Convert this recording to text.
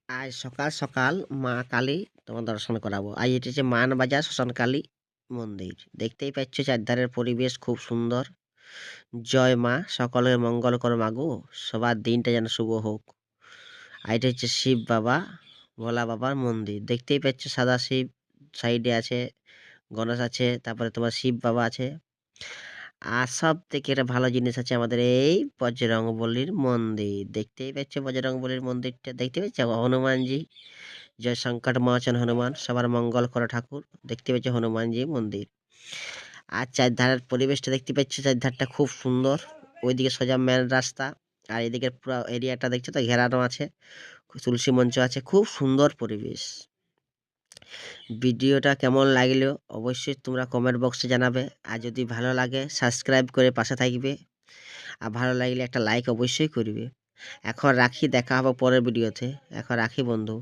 আজ সকাল সকাল মা কালী তোমার দর্শন করাবো। আজ এটি হচ্ছে মানবাজার শ্মশান কালী মন্দির। দেখতেই পাচ্ছ চারধারের পরিবেশ খুব সুন্দর। জয় মা, সকলের মঙ্গল করো মাগো, সবার দিনটা যেন শুভ হোক। আর এটা হচ্ছে শিব বাবা, ভোলা বাবার মন্দির। দেখতেই পাচ্ছ সাদা শিব, সাইডে আছে গণেশ আছে, তারপরে তোমার শিব বাবা আছে। আর সব থেকে একটা ভালো জিনিস আছে আমাদের এই বজরংবলীর মন্দির। দেখতেই পাচ্ছ বজরংবলীর মন্দিরটা, দেখতে পাচ্ছ হনুমানজি, জয় সংকট মোচন হনুমান, সবার মঙ্গল করো ঠাকুর। দেখতে পাচ্ছ হনুমানজি মন্দির। আর চারধারের পরিবেশটা দেখতে পাচ্ছ, চারধারটা খুব সুন্দর। ওইদিকে সোজা মেন রাস্তা, আর এদিকে পুরো এরিয়াটা দেখছো তো ঘেরানো আছে, তুলসী মঞ্চ আছে, খুব সুন্দর পরিবেশ। ভিডিওটা কেমন লাগলো অবশ্যই তোমরা কমেন্ট বক্সে জানাবে। আর যদি ভালো লাগে সাবস্ক্রাইব করে পাশে থাকবে। আর ভালো লাগলে একটা লাইক অবশ্যই করবে। এখন রাখি, দেখা হবে পরের ভিডিওতে। এখন রাখি বন্ধু।